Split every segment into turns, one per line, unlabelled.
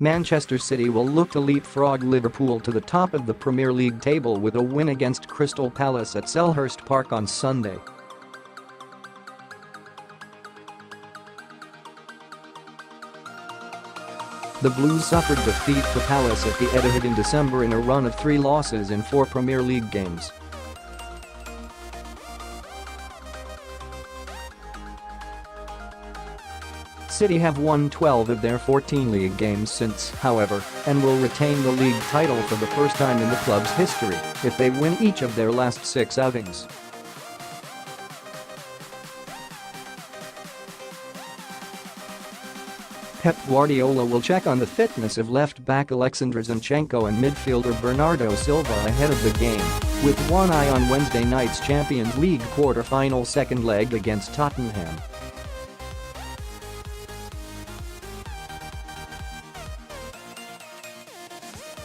Manchester City will look to leapfrog Liverpool to the top of the Premier League table with a win against Crystal Palace at Selhurst Park on Sunday. The Blues suffered defeat to Palace at the Etihad in December in a run of 3 losses in 4 Premier League games. City have won 12 of their 14 league games since, however, and will retain the league title for the first time in the club's history if they win each of their last 6 outings. Pep Guardiola will check on the fitness of left-back Oleksandr Zinchenko and midfielder Bernardo Silva ahead of the game, with one eye on Wednesday night's Champions League quarter-final second leg against Tottenham.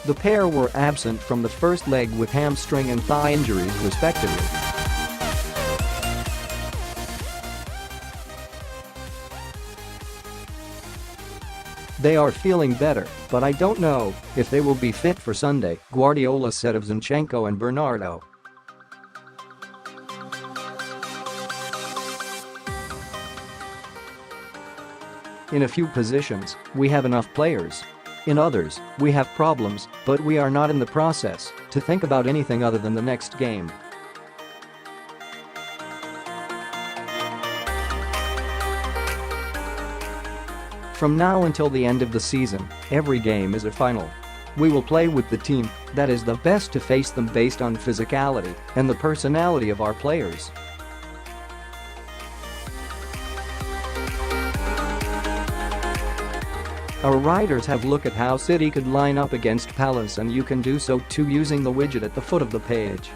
The pair were absent from the first leg with hamstring and thigh injuries respectively. They are feeling better, but I don't know if they will be fit for Sunday, Guardiola said of Zinchenko and Bernardo. In a few positions, we have enough players. In others, we have problems, but we are not in the process to think about anything other than the next game. From now until the end of the season, every game is a final. We will play with the team that is the best to face them based on physicality and the personality of our players. Our writers have looked at how City could line up against Palace, and you can do so too using the widget at the foot of the page.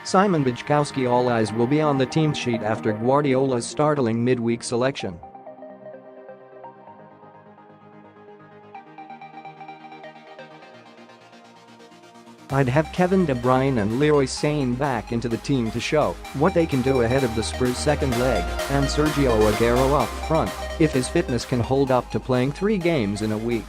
Simon Bajkowski All eyes will be on the team sheet after Guardiola's startling midweek selection. I'd have Kevin De Bruyne and Leroy Sane back into the team to show what they can do ahead of the Spurs' second leg, and Sergio Aguero up front if his fitness can hold up to playing 3 games in a week.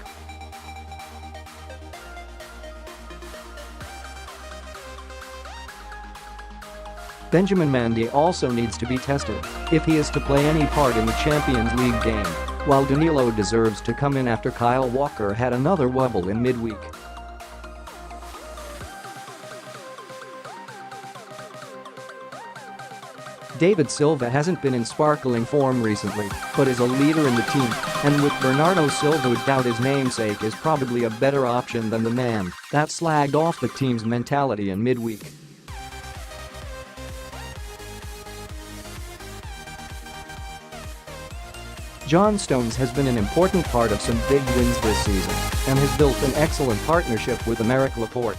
Benjamin Mendy also needs to be tested if he is to play any part in the Champions League game, while Danilo deserves to come in after Kyle Walker had another wobble in midweek. David Silva hasn't been in sparkling form recently, but is a leader in the team, and with Bernardo Silva without his namesake is probably a better option than the man that slagged off the team's mentality in midweek. John Stones has been an important part of some big wins this season and has built an excellent partnership with Aymeric Laporte.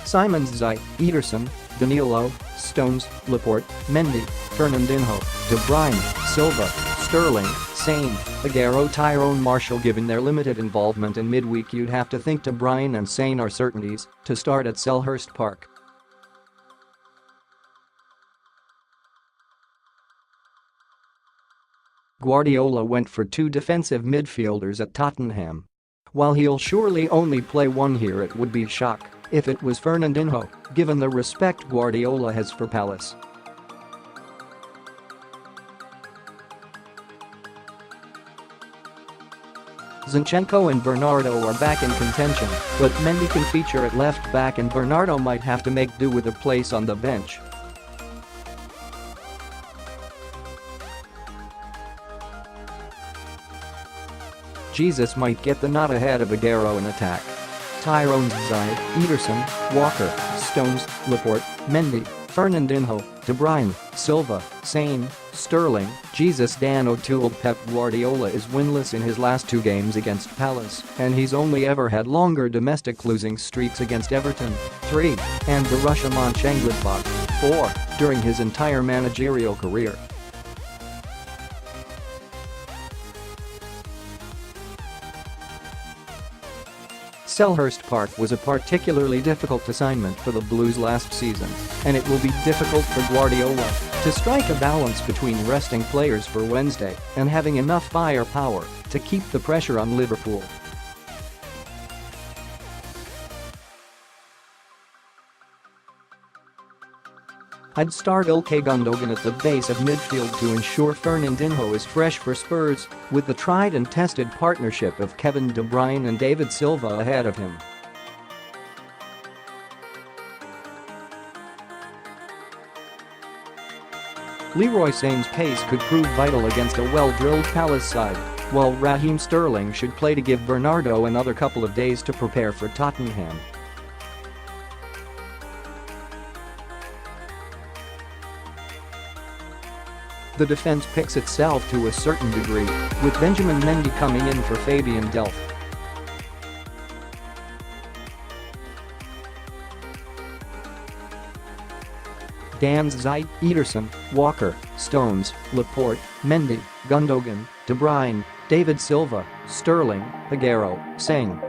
Simon Zinchenko, Ederson, Danilo, Stones, Laporte, Mendy, Fernandinho, De Bruyne, Silva, Sterling, Sane, Aguero Tyrone Marshall. Given their limited involvement in midweek, you'd have to think Bruyne and Sane are certainties to start at Selhurst Park. Guardiola went for 2 defensive midfielders at Tottenham. While he'll surely only play one here, it would be a shock if it was Fernandinho, given the respect Guardiola has for Palace. Zinchenko and Bernardo are back in contention, but Mendy can feature at left back and Bernardo might have to make do with a place on the bench. Jesus might get the nod ahead of Aguero in attack. Tyrone Zinchenko, Ederson, Walker, Stones, Laporte, Mendy, Fernandinho, De Bruyne, Silva, Sane, Sterling, Jesus. Dan O'Toole Pep Guardiola is winless in his last 2 games against Palace, and he's only ever had longer domestic losing streaks against Everton, 3, and Borussia Mönchengladbach, 4, during his entire managerial career. Selhurst Park was a particularly difficult assignment for the Blues last season, and it will be difficult for Guardiola to strike a balance between resting players for Wednesday and having enough firepower to keep the pressure on Liverpool. I'd start Ilkay Gundogan at the base of midfield to ensure Fernandinho is fresh for Spurs, with the tried and tested partnership of Kevin De Bruyne and David Silva ahead of him. Leroy Sane's pace could prove vital against a well-drilled Palace side, while Raheem Sterling should play to give Bernardo another couple of days to prepare for Tottenham. The defense picks itself to a certain degree, with Benjamin Mendy coming in for Fabian Delph. Dan O'Toole, Ederson, Walker, Stones, Laporte, Mendy, Gundogan, De Bruyne, David Silva, Sterling, Aguero, Sane.